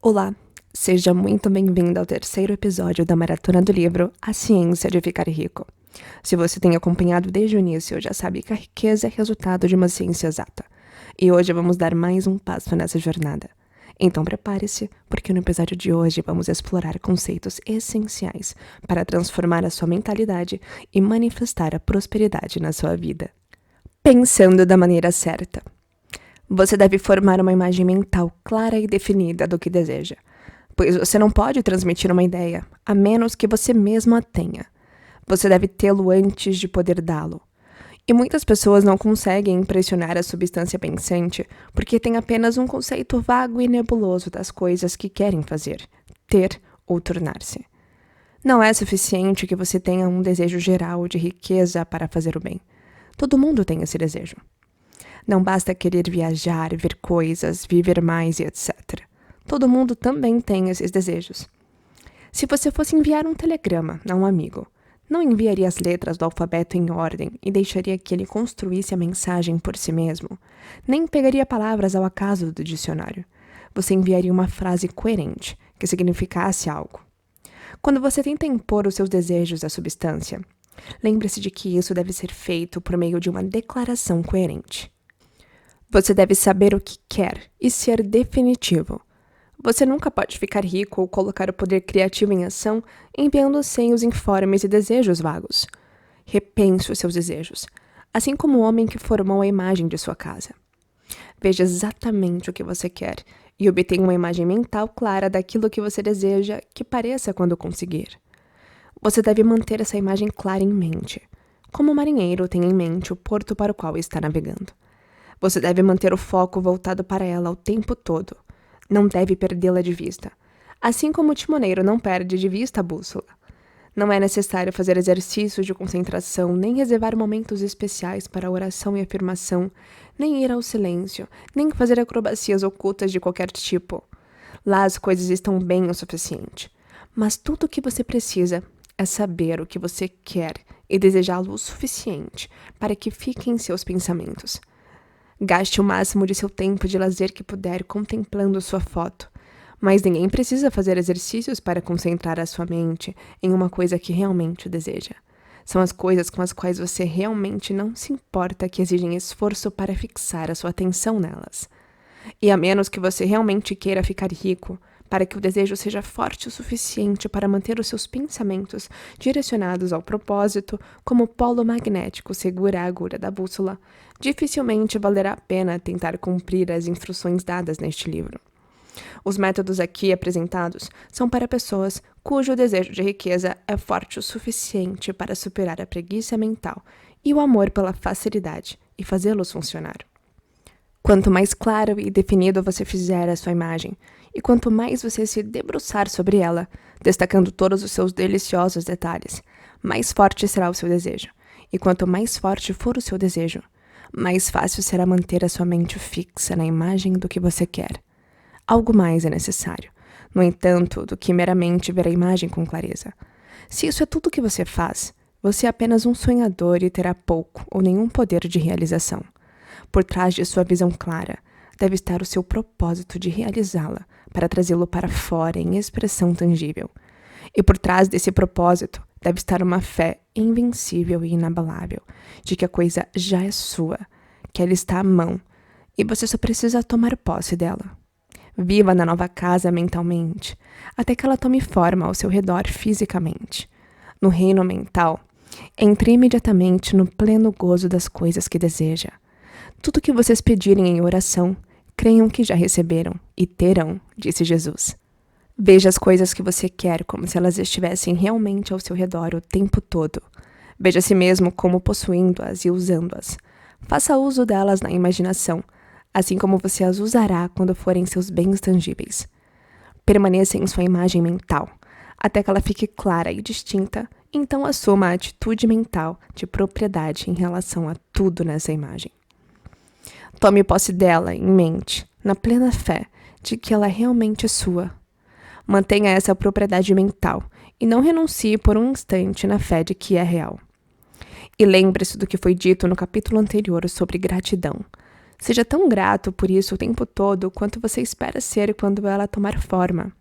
Olá, seja muito bem-vindo ao terceiro episódio da Maratona do Livro A Ciência de Ficar Rico. Se você tem acompanhado desde o início, já sabe que a riqueza é resultado de uma ciência exata. E hoje vamos dar mais um passo nessa jornada. Então prepare-se, porque no episódio de hoje vamos explorar conceitos essenciais para transformar a sua mentalidade e manifestar a prosperidade na sua vida. Pensando da maneira certa. Você deve formar uma imagem mental clara e definida do que deseja, pois você não pode transmitir uma ideia, a menos que você mesmo a tenha. Você deve tê-lo antes de poder dá-lo. E muitas pessoas não conseguem impressionar a substância pensante porque têm apenas um conceito vago e nebuloso das coisas que querem fazer, ter ou tornar-se. Não é suficiente que você tenha um desejo geral de riqueza para fazer o bem. Todo mundo tem esse desejo. Não basta querer viajar, ver coisas, viver mais e etc. Todo mundo também tem esses desejos. Se você fosse enviar um telegrama a um amigo, não enviaria as letras do alfabeto em ordem e deixaria que ele construísse a mensagem por si mesmo. Nem pegaria palavras ao acaso do dicionário. Você enviaria uma frase coerente, que significasse algo. Quando você tenta impor os seus desejos à substância, lembre-se de que isso deve ser feito por meio de uma declaração coerente. Você deve saber o que quer e ser definitivo. Você nunca pode ficar rico ou colocar o poder criativo em ação enviando senhos informes e desejos vagos. Repense os seus desejos, assim como o homem que formou a imagem de sua casa. Veja exatamente o que você quer e obtenha uma imagem mental clara daquilo que você deseja que pareça quando conseguir. Você deve manter essa imagem clara em mente, como o marinheiro tem em mente o porto para o qual está navegando. Você deve manter o foco voltado para ela o tempo todo. Não deve perdê-la de vista, assim como o timoneiro não perde de vista a bússola. Não é necessário fazer exercícios de concentração, nem reservar momentos especiais para oração e afirmação, nem ir ao silêncio, nem fazer acrobacias ocultas de qualquer tipo. Lá as coisas estão bem o suficiente. Mas tudo o que você precisa é saber o que você quer e desejá-lo o suficiente para que fique em seus pensamentos. Gaste o máximo de seu tempo de lazer que puder contemplando sua foto. Mas ninguém precisa fazer exercícios para concentrar a sua mente em uma coisa que realmente deseja. São as coisas com as quais você realmente não se importa que exigem esforço para fixar a sua atenção nelas. E a menos que você realmente queira ficar rico, para que o desejo seja forte o suficiente para manter os seus pensamentos direcionados ao propósito, como o polo magnético segura a agulha da bússola, dificilmente valerá a pena tentar cumprir as instruções dadas neste livro. Os métodos aqui apresentados são para pessoas cujo desejo de riqueza é forte o suficiente para superar a preguiça mental e o amor pela facilidade e fazê-los funcionar. Quanto mais claro e definido você fizer a sua imagem, e quanto mais você se debruçar sobre ela, destacando todos os seus deliciosos detalhes, mais forte será o seu desejo. E quanto mais forte for o seu desejo, mais fácil será manter a sua mente fixa na imagem do que você quer. Algo mais é necessário, no entanto, do que meramente ver a imagem com clareza. Se isso é tudo o que você faz, você é apenas um sonhador e terá pouco ou nenhum poder de realização. Por trás de sua visão clara, deve estar o seu propósito de realizá-la, para trazê-lo para fora em expressão tangível. E por trás desse propósito, deve estar uma fé invencível e inabalável, de que a coisa já é sua, que ela está à mão, e você só precisa tomar posse dela. Viva na nova casa mentalmente, até que ela tome forma ao seu redor fisicamente. No reino mental, entre imediatamente no pleno gozo das coisas que deseja. Tudo que vocês pedirem em oração, creiam que já receberam e terão, disse Jesus. Veja as coisas que você quer como se elas estivessem realmente ao seu redor o tempo todo. Veja a si mesmo como possuindo-as e usando-as. Faça uso delas na imaginação, assim como você as usará quando forem seus bens tangíveis. Permaneça em sua imagem mental, até que ela fique clara e distinta, então assuma a atitude mental de propriedade em relação a tudo nessa imagem. Tome posse dela em mente, na plena fé de que ela é realmente sua. Mantenha essa propriedade mental e não renuncie por um instante na fé de que é real. E lembre-se do que foi dito no capítulo anterior sobre gratidão. Seja tão grato por isso o tempo todo quanto você espera ser quando ela tomar forma.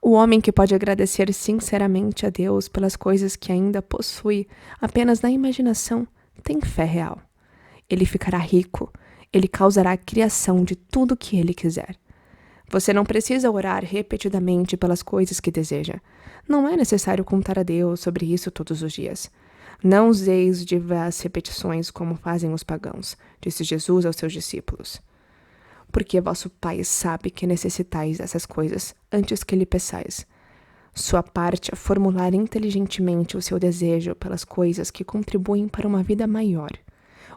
O homem que pode agradecer sinceramente a Deus pelas coisas que ainda possui apenas na imaginação tem fé real. Ele ficará rico, ele causará a criação de tudo o que ele quiser. Você não precisa orar repetidamente pelas coisas que deseja. Não é necessário contar a Deus sobre isso todos os dias. Não useis de vãs repetições como fazem os pagãos, disse Jesus aos seus discípulos. Porque vosso Pai sabe que necessitais dessas coisas antes que lhe peçais. Sua parte é formular inteligentemente o seu desejo pelas coisas que contribuem para uma vida maior.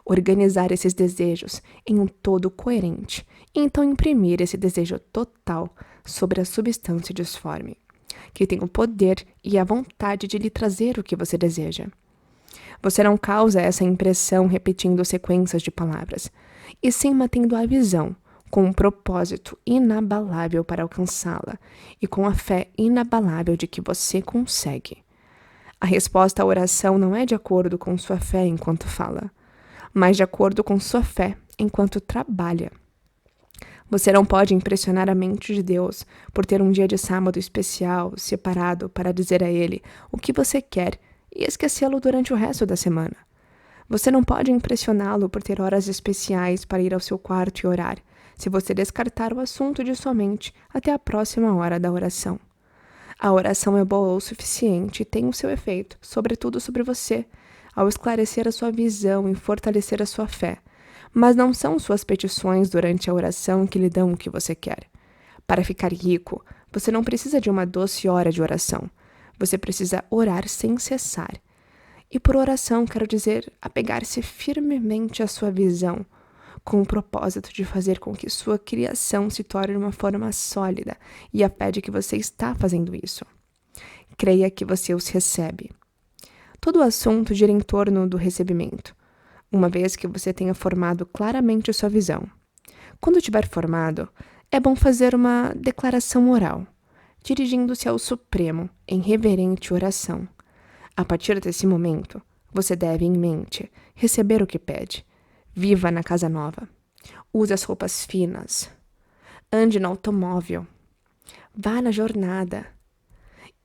Organizar esses desejos em um todo coerente e então imprimir esse desejo total sobre a substância disforme, que tem o poder e a vontade de lhe trazer o que você deseja. Você não causa essa impressão repetindo sequências de palavras, e sim mantendo a visão, com um propósito inabalável para alcançá-la e com a fé inabalável de que você consegue. A resposta à oração não é de acordo com sua fé enquanto fala, mas de acordo com sua fé enquanto trabalha. Você não pode impressionar a mente de Deus por ter um dia de sábado especial, separado, para dizer a Ele o que você quer e esquecê-lo durante o resto da semana. Você não pode impressioná-lo por ter horas especiais para ir ao seu quarto e orar, se você descartar o assunto de sua mente até a próxima hora da oração. A oração é boa o suficiente e tem o seu efeito, sobretudo sobre você, ao esclarecer a sua visão e fortalecer a sua fé. Mas não são suas petições durante a oração que lhe dão o que você quer. Para ficar rico, você não precisa de uma doce hora de oração. Você precisa orar sem cessar. E por oração quero dizer apegar-se firmemente à sua visão, com o propósito de fazer com que sua criação se torne uma forma sólida e a fé de que você está fazendo isso. Creia que você os recebe. Todo o assunto gira em torno do recebimento, uma vez que você tenha formado claramente sua visão. Quando tiver formado, é bom fazer uma declaração oral, dirigindo-se ao Supremo em reverente oração. A partir desse momento, você deve, em mente, receber o que pede. Viva na casa nova. Use as roupas finas. Ande no automóvel. Vá na jornada.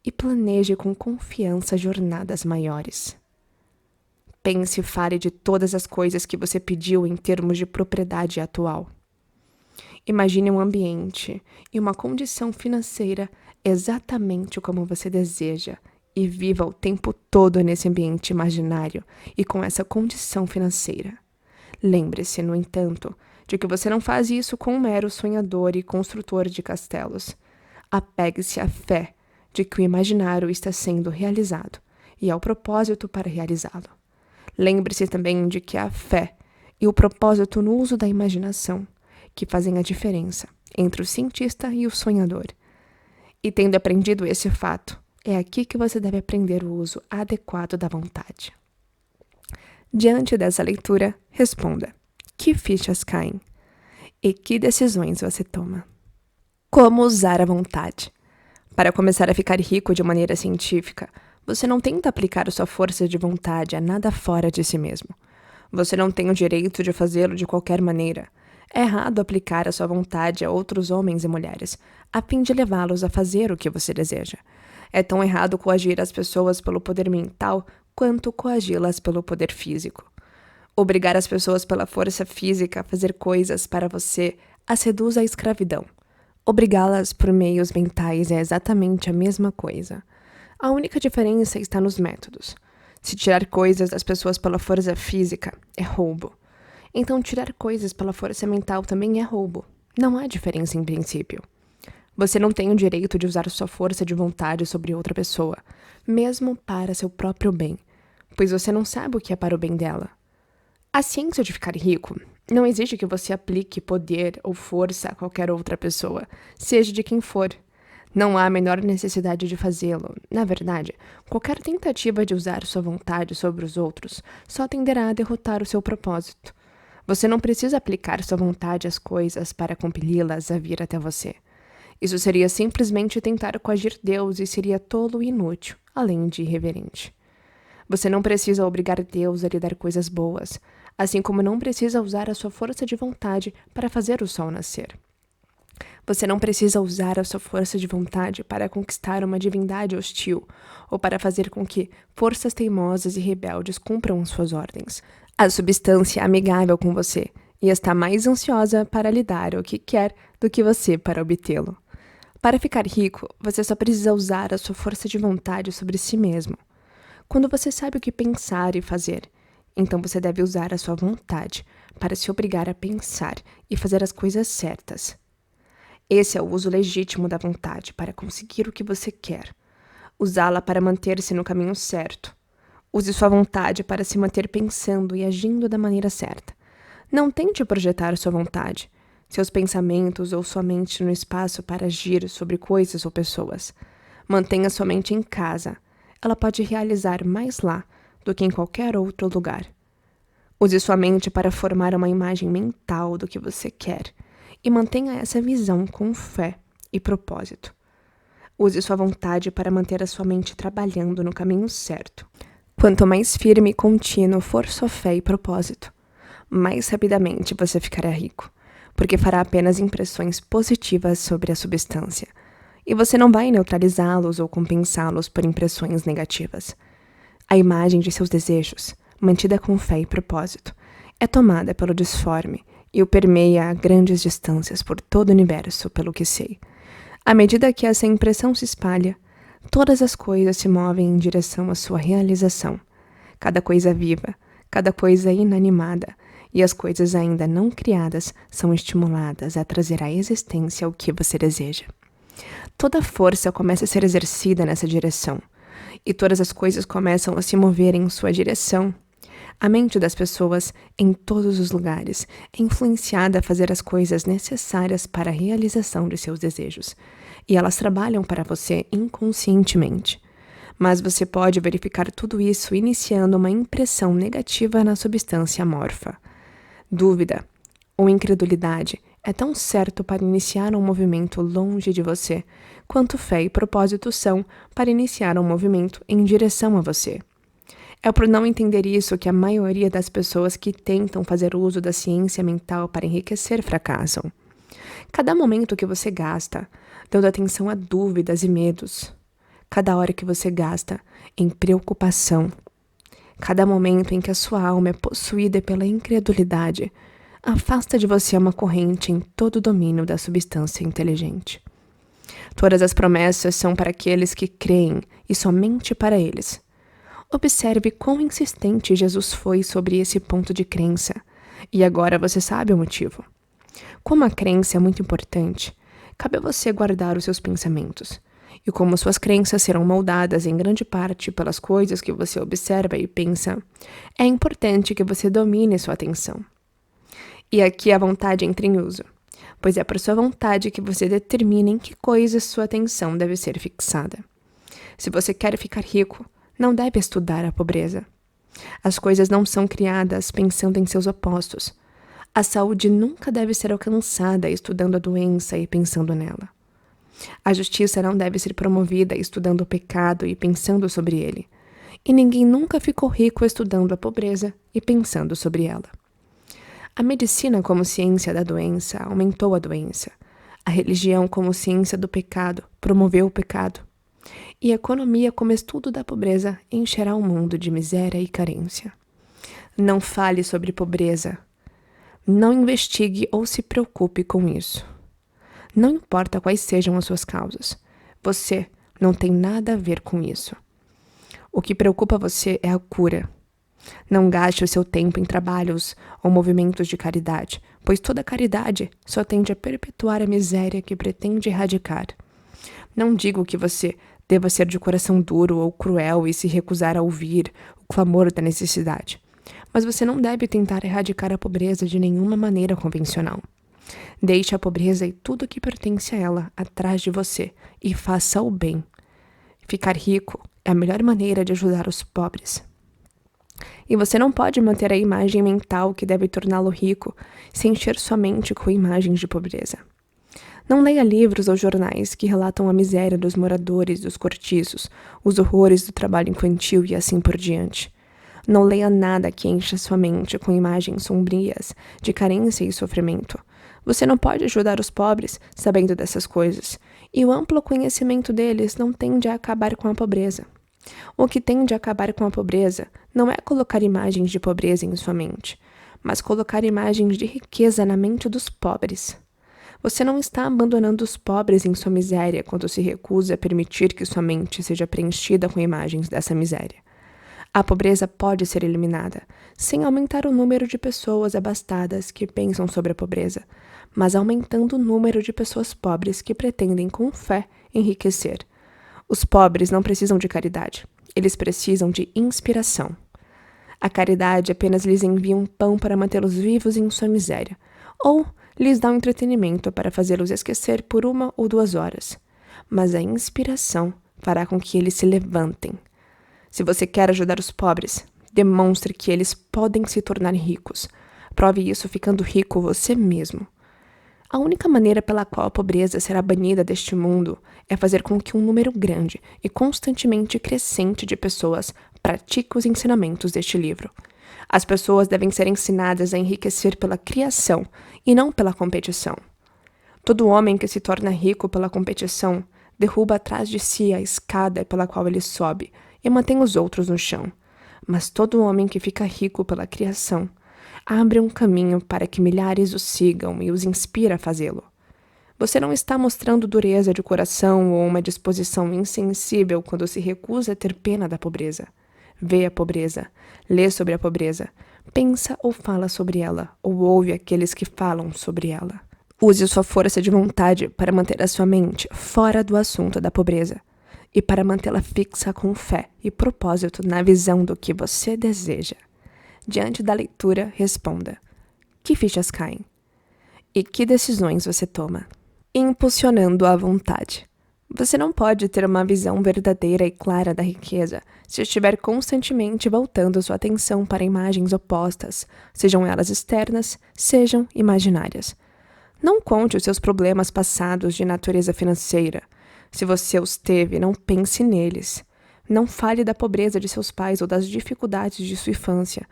E planeje com confiança jornadas maiores. Pense e fale de todas as coisas que você pediu em termos de propriedade atual. Imagine um ambiente e uma condição financeira exatamente como você deseja e viva o tempo todo nesse ambiente imaginário e com essa condição financeira. Lembre-se, no entanto, de que você não faz isso com um mero sonhador e construtor de castelos. Apegue-se à fé de que o imaginário está sendo realizado e ao propósito para realizá-lo. Lembre-se também de que a fé e o propósito no uso da imaginação que fazem a diferença entre o cientista e o sonhador. E tendo aprendido esse fato, é aqui que você deve aprender o uso adequado da vontade. Diante dessa leitura, responda: que fichas caem? E que decisões você toma? Como usar a vontade? Para começar a ficar rico de maneira científica, você não tenta aplicar sua força de vontade a nada fora de si mesmo. Você não tem o direito de fazê-lo de qualquer maneira. É errado aplicar a sua vontade a outros homens e mulheres, a fim de levá-los a fazer o que você deseja. É tão errado coagir as pessoas pelo poder mental quanto coagi-las pelo poder físico. Obrigar as pessoas pela força física a fazer coisas para você as reduz à escravidão. Obrigá-las por meios mentais é exatamente a mesma coisa. A única diferença está nos métodos. Se tirar coisas das pessoas pela força física é roubo. Então tirar coisas pela força mental também é roubo. Não há diferença em princípio. Você não tem o direito de usar sua força de vontade sobre outra pessoa, mesmo para seu próprio bem, pois você não sabe o que é para o bem dela. A ciência de ficar rico não exige que você aplique poder ou força a qualquer outra pessoa, seja de quem for. Não há a menor necessidade de fazê-lo. Na verdade, qualquer tentativa de usar sua vontade sobre os outros só tenderá a derrotar o seu propósito. Você não precisa aplicar sua vontade às coisas para compeli-las a vir até você. Isso seria simplesmente tentar coagir Deus e seria tolo e inútil, além de irreverente. Você não precisa obrigar Deus a lhe dar coisas boas, assim como não precisa usar a sua força de vontade para fazer o sol nascer. Você não precisa usar a sua força de vontade para conquistar uma divindade hostil ou para fazer com que forças teimosas e rebeldes cumpram suas ordens. A substância é amigável com você e está mais ansiosa para lhe dar o que quer do que você para obtê-lo. Para ficar rico, você só precisa usar a sua força de vontade sobre si mesmo. Quando você sabe o que pensar e fazer, então você deve usar a sua vontade para se obrigar a pensar e fazer as coisas certas. Esse é o uso legítimo da vontade para conseguir o que você quer. Usá-la para manter-se no caminho certo. Use sua vontade para se manter pensando e agindo da maneira certa. Não tente projetar sua vontade, seus pensamentos ou sua mente no espaço para agir sobre coisas ou pessoas. Mantenha sua mente em casa. Ela pode realizar mais lá do que em qualquer outro lugar. Use sua mente para formar uma imagem mental do que você quer e mantenha essa visão com fé e propósito. Use sua vontade para manter a sua mente trabalhando no caminho certo. Quanto mais firme e contínuo for sua fé e propósito, mais rapidamente você ficará rico, porque fará apenas impressões positivas sobre a substância, e você não vai neutralizá-los ou compensá-los por impressões negativas. A imagem de seus desejos, mantida com fé e propósito, é tomada pelo disforme e o permeia a grandes distâncias por todo o universo, pelo que sei. À medida que essa impressão se espalha, todas as coisas se movem em direção à sua realização. Cada coisa viva, cada coisa inanimada e as coisas ainda não criadas são estimuladas a trazer à existência o que você deseja. Toda força começa a ser exercida nessa direção, e todas as coisas começam a se mover em sua direção. A mente das pessoas, em todos os lugares, é influenciada a fazer as coisas necessárias para a realização de seus desejos, e elas trabalham para você inconscientemente. Mas você pode verificar tudo isso iniciando uma impressão negativa na substância amorfa. Dúvida ou incredulidade é tão certo para iniciar um movimento longe de você, quanto fé e propósito são para iniciar um movimento em direção a você. É por não entender isso que a maioria das pessoas que tentam fazer uso da ciência mental para enriquecer fracassam. Cada momento que você gasta dando atenção a dúvidas e medos, cada hora que você gasta em preocupação, cada momento em que a sua alma é possuída pela incredulidade, afasta de você uma corrente em todo o domínio da substância inteligente. Todas as promessas são para aqueles que creem e somente para eles. Observe quão insistente Jesus foi sobre esse ponto de crença, e agora você sabe o motivo. Como a crença é muito importante, cabe a você guardar os seus pensamentos, e como suas crenças serão moldadas em grande parte pelas coisas que você observa e pensa, é importante que você domine sua atenção. E aqui a vontade entra em uso, pois é por sua vontade que você determina em que coisas sua atenção deve ser fixada. Se você quer ficar rico, não deve estudar a pobreza. As coisas não são criadas pensando em seus opostos. A saúde nunca deve ser alcançada estudando a doença e pensando nela. A justiça não deve ser promovida estudando o pecado e pensando sobre ele. E ninguém nunca ficou rico estudando a pobreza e pensando sobre ela. A medicina como ciência da doença aumentou a doença. A religião como ciência do pecado promoveu o pecado. E a economia como estudo da pobreza encherá o mundo de miséria e carência. Não fale sobre pobreza. Não investigue ou se preocupe com isso. Não importa quais sejam as suas causas. Você não tem nada a ver com isso. O que preocupa você é a cura. Não gaste o seu tempo em trabalhos ou movimentos de caridade, pois toda caridade só tende a perpetuar a miséria que pretende erradicar. Não digo que você deva ser de coração duro ou cruel e se recusar a ouvir o clamor da necessidade, mas você não deve tentar erradicar a pobreza de nenhuma maneira convencional. Deixe a pobreza e tudo o que pertence a ela atrás de você e faça o bem. Ficar rico é a melhor maneira de ajudar os pobres. E você não pode manter a imagem mental que deve torná-lo rico sem encher sua mente com imagens de pobreza. Não leia livros ou jornais que relatam a miséria dos moradores dos cortiços, os horrores do trabalho infantil e assim por diante. Não leia nada que encha sua mente com imagens sombrias de carência e sofrimento. Você não pode ajudar os pobres sabendo dessas coisas, e o amplo conhecimento deles não tende a acabar com a pobreza. O que tende a acabar com a pobreza não é colocar imagens de pobreza em sua mente, mas colocar imagens de riqueza na mente dos pobres. Você não está abandonando os pobres em sua miséria quando se recusa a permitir que sua mente seja preenchida com imagens dessa miséria. A pobreza pode ser eliminada, sem aumentar o número de pessoas abastadas que pensam sobre a pobreza, mas aumentando o número de pessoas pobres que pretendem, com fé, enriquecer. Os pobres não precisam de caridade, eles precisam de inspiração. A caridade apenas lhes envia um pão para mantê-los vivos em sua miséria, ou lhes dá um entretenimento para fazê-los esquecer por 1 ou 2 horas. Mas a inspiração fará com que eles se levantem. Se você quer ajudar os pobres, demonstre que eles podem se tornar ricos. Prove isso ficando rico você mesmo. A única maneira pela qual a pobreza será banida deste mundo é fazer com que um número grande e constantemente crescente de pessoas pratique os ensinamentos deste livro. As pessoas devem ser ensinadas a enriquecer pela criação e não pela competição. Todo homem que se torna rico pela competição derruba atrás de si a escada pela qual ele sobe e mantém os outros no chão. Mas todo homem que fica rico pela criação abre um caminho para que milhares o sigam e os inspira a fazê-lo. Você não está mostrando dureza de coração ou uma disposição insensível quando se recusa a ter pena da pobreza. Vê a pobreza, lê sobre a pobreza, pensa ou fala sobre ela, ou ouve aqueles que falam sobre ela. Use sua força de vontade para manter a sua mente fora do assunto da pobreza e para mantê-la fixa com fé e propósito na visão do que você deseja. Diante da leitura, responda: que fichas caem? E que decisões você toma? Impulsionando a vontade. Você não pode ter uma visão verdadeira e clara da riqueza se estiver constantemente voltando sua atenção para imagens opostas, sejam elas externas, sejam imaginárias. Não conte os seus problemas passados de natureza financeira. Se você os teve, não pense neles. Não fale da pobreza de seus pais ou das dificuldades de sua infância,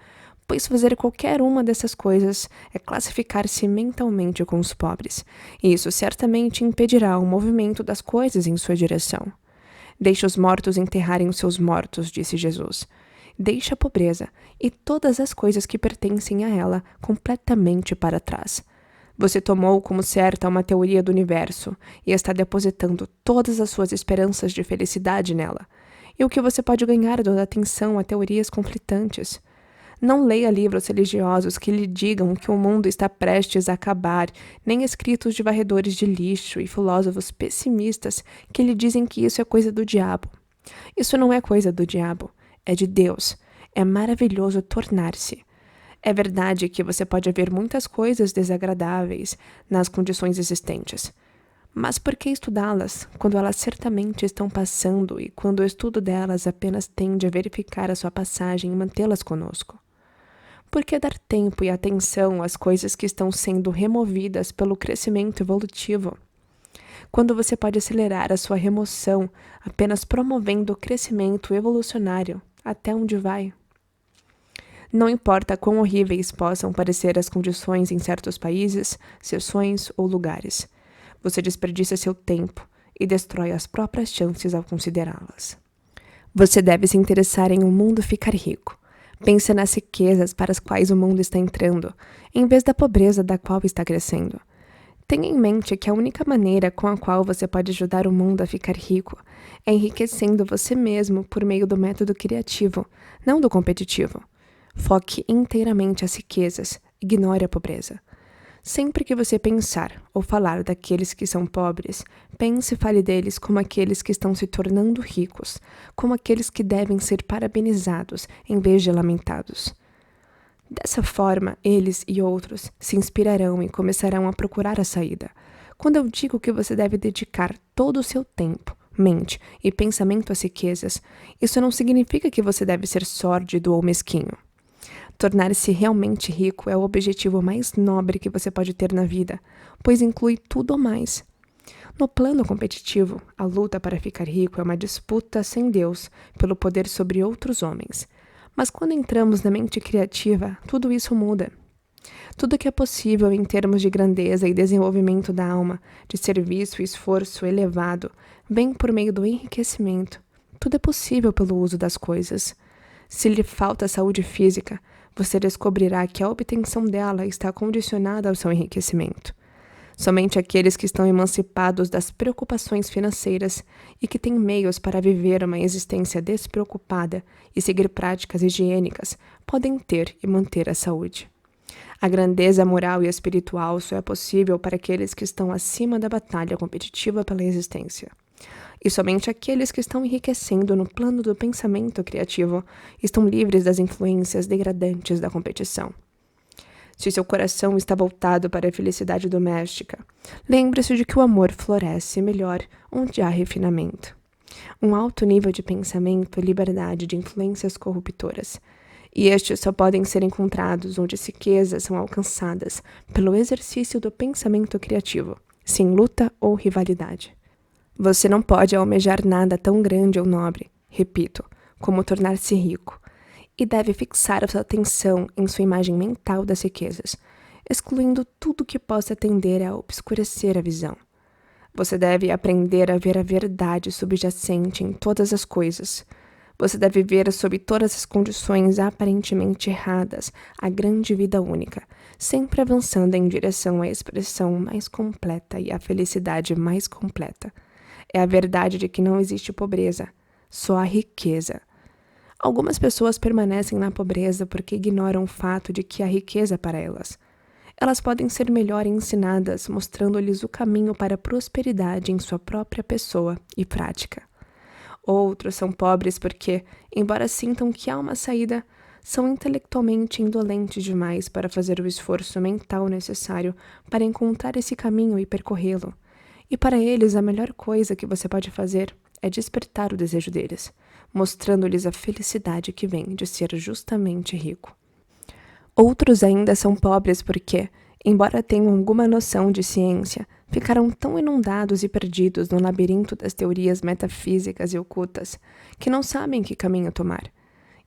pois fazer qualquer uma dessas coisas é classificar-se mentalmente com os pobres, e isso certamente impedirá o movimento das coisas em sua direção. Deixe os mortos enterrarem os seus mortos, disse Jesus. Deixe a pobreza e todas as coisas que pertencem a ela completamente para trás. Você tomou como certa uma teoria do universo e está depositando todas as suas esperanças de felicidade nela. E o que você pode ganhar dando atenção a teorias conflitantes? Não leia livros religiosos que lhe digam que o mundo está prestes a acabar, nem escritos de varredores de lixo e filósofos pessimistas que lhe dizem que isso é coisa do diabo. Isso não é coisa do diabo, é de Deus. É maravilhoso tornar-se. É verdade que você pode ver muitas coisas desagradáveis nas condições existentes. Mas por que estudá-las quando elas certamente estão passando e quando o estudo delas apenas tende a verificar a sua passagem e mantê-las conosco? Por que dar tempo e atenção às coisas que estão sendo removidas pelo crescimento evolutivo, quando você pode acelerar a sua remoção apenas promovendo o crescimento evolucionário até onde vai? Não importa quão horríveis possam parecer as condições em certos países, seções ou lugares. Você desperdiça seu tempo e destrói as próprias chances ao considerá-las. Você deve se interessar em um mundo ficar rico. Pense nas riquezas para as quais o mundo está entrando, em vez da pobreza da qual está crescendo. Tenha em mente que a única maneira com a qual você pode ajudar o mundo a ficar rico é enriquecendo você mesmo por meio do método criativo, não do competitivo. Foque inteiramente as riquezas, ignore a pobreza. Sempre que você pensar ou falar daqueles que são pobres, pense e fale deles como aqueles que estão se tornando ricos, como aqueles que devem ser parabenizados em vez de lamentados. Dessa forma, eles e outros se inspirarão e começarão a procurar a saída. Quando eu digo que você deve dedicar todo o seu tempo, mente e pensamento às riquezas, isso não significa que você deve ser sórdido ou mesquinho. Tornar-se realmente rico é o objetivo mais nobre que você pode ter na vida, pois inclui tudo a mais. No plano competitivo, a luta para ficar rico é uma disputa sem Deus pelo poder sobre outros homens. Mas quando entramos na mente criativa, tudo isso muda. Tudo que é possível em termos de grandeza e desenvolvimento da alma, de serviço e esforço elevado, vem por meio do enriquecimento. Tudo é possível pelo uso das coisas. Se lhe falta saúde física, você descobrirá que a obtenção dela está condicionada ao seu enriquecimento. Somente aqueles que estão emancipados das preocupações financeiras e que têm meios para viver uma existência despreocupada e seguir práticas higiênicas podem ter e manter a saúde. A grandeza moral e espiritual só é possível para aqueles que estão acima da batalha competitiva pela existência. E somente aqueles que estão enriquecendo no plano do pensamento criativo estão livres das influências degradantes da competição. Se seu coração está voltado para a felicidade doméstica, lembre-se de que o amor floresce melhor onde há refinamento. Um alto nível de pensamento é liberdade de influências corruptoras, e estes só podem ser encontrados onde as riquezas são alcançadas pelo exercício do pensamento criativo, sem luta ou rivalidade. Você não pode almejar nada tão grande ou nobre, repito, como tornar-se rico, e deve fixar a sua atenção em sua imagem mental das riquezas, excluindo tudo que possa tender a obscurecer a visão. Você deve aprender a ver a verdade subjacente em todas as coisas. Você deve ver sob todas as condições aparentemente erradas a grande vida única, sempre avançando em direção à expressão mais completa e à felicidade mais completa. É a verdade de que não existe pobreza, só a riqueza. Algumas pessoas permanecem na pobreza porque ignoram o fato de que há riqueza para elas. Elas podem ser melhor ensinadas, mostrando-lhes o caminho para a prosperidade em sua própria pessoa e prática. Outros são pobres porque, embora sintam que há uma saída, são intelectualmente indolentes demais para fazer o esforço mental necessário para encontrar esse caminho e percorrê-lo. E para eles, a melhor coisa que você pode fazer é despertar o desejo deles, mostrando-lhes a felicidade que vem de ser justamente rico. Outros ainda são pobres porque, embora tenham alguma noção de ciência, ficaram tão inundados e perdidos no labirinto das teorias metafísicas e ocultas que não sabem que caminho tomar.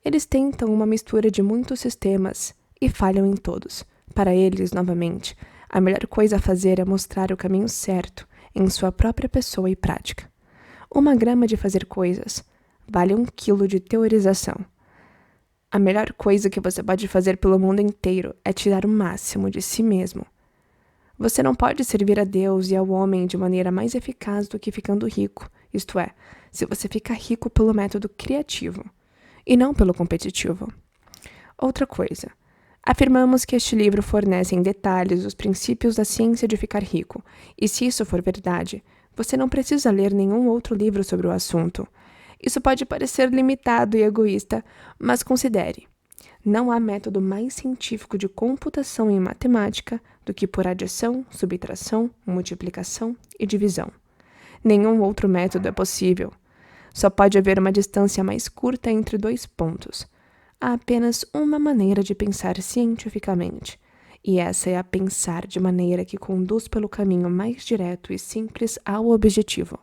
Eles tentam uma mistura de muitos sistemas e falham em todos. Para eles, novamente, a melhor coisa a fazer é mostrar o caminho certo em sua própria pessoa e prática. 1 grama de fazer coisas vale 1 quilo de teorização. A melhor coisa que você pode fazer pelo mundo inteiro é tirar o máximo de si mesmo. Você não pode servir a Deus e ao homem de maneira mais eficaz do que ficando rico, isto é, se você fica rico pelo método criativo, e não pelo competitivo. Outra coisa. Afirmamos que este livro fornece em detalhes os princípios da ciência de ficar rico, e se isso for verdade, você não precisa ler nenhum outro livro sobre o assunto. Isso pode parecer limitado e egoísta, mas considere. Não há método mais científico de computação em matemática do que por adição, subtração, multiplicação e divisão. Nenhum outro método é possível. Só pode haver uma distância mais curta entre 2 pontos. Há apenas uma maneira de pensar cientificamente, e essa é a pensar de maneira que conduz pelo caminho mais direto e simples ao objetivo.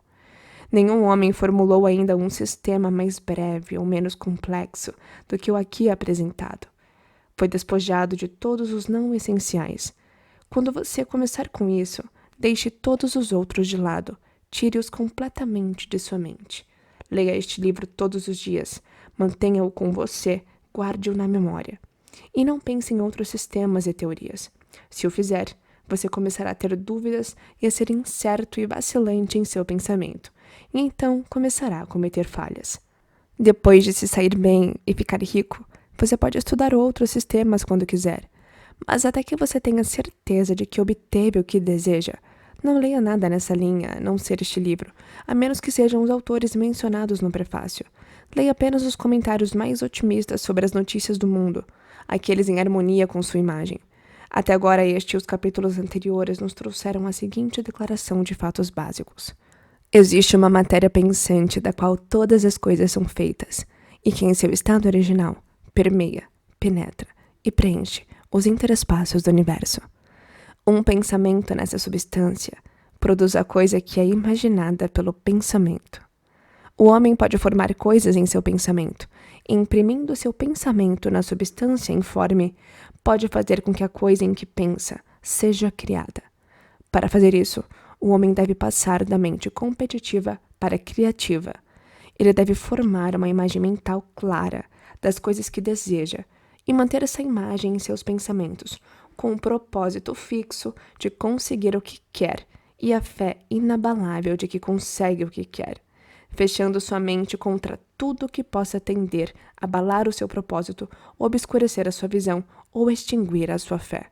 Nenhum homem formulou ainda um sistema mais breve ou menos complexo do que o aqui apresentado. Foi despojado de todos os não essenciais. Quando você começar com isso, deixe todos os outros de lado, tire-os completamente de sua mente. Leia este livro todos os dias, mantenha-o com você, guarde-o na memória. E não pense em outros sistemas e teorias. Se o fizer, você começará a ter dúvidas e a ser incerto e vacilante em seu pensamento, e então começará a cometer falhas. Depois de se sair bem e ficar rico, você pode estudar outros sistemas quando quiser, mas até que você tenha certeza de que obteve o que deseja, não leia nada nessa linha, a não ser este livro, a menos que sejam os autores mencionados no prefácio. Leia apenas os comentários mais otimistas sobre as notícias do mundo, aqueles em harmonia com sua imagem. Até agora este e os capítulos anteriores nos trouxeram a seguinte declaração de fatos básicos. Existe uma matéria pensante da qual todas as coisas são feitas, e que em seu estado original permeia, penetra e preenche os interespaços do universo. Um pensamento nessa substância produz a coisa que é imaginada pelo pensamento. O homem pode formar coisas em seu pensamento. Imprimindo seu pensamento na substância informe, pode fazer com que a coisa em que pensa seja criada. Para fazer isso, o homem deve passar da mente competitiva para a criativa. Ele deve formar uma imagem mental clara das coisas que deseja e manter essa imagem em seus pensamentos, com o propósito fixo de conseguir o que quer e a fé inabalável de que consegue o que quer, fechando sua mente contra tudo que possa tender a abalar o seu propósito, obscurecer a sua visão ou extinguir a sua fé.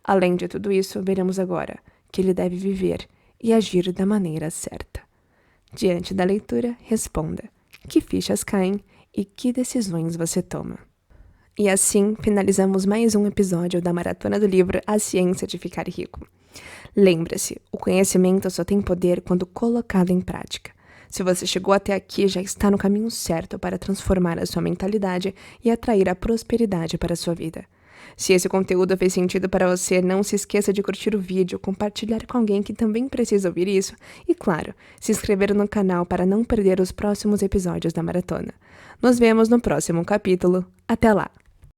Além de tudo isso, veremos agora que ele deve viver e agir da maneira certa. Diante da leitura, responda: que fichas caem e que decisões você toma? E assim finalizamos mais um episódio da Maratona do Livro A Ciência de Ficar Rico. Lembre-se, o conhecimento só tem poder quando colocado em prática. Se você chegou até aqui, já está no caminho certo para transformar a sua mentalidade e atrair a prosperidade para a sua vida. Se esse conteúdo fez sentido para você, não se esqueça de curtir o vídeo, compartilhar com alguém que também precisa ouvir isso e, claro, se inscrever no canal para não perder os próximos episódios da maratona. Nos vemos no próximo capítulo. Até lá!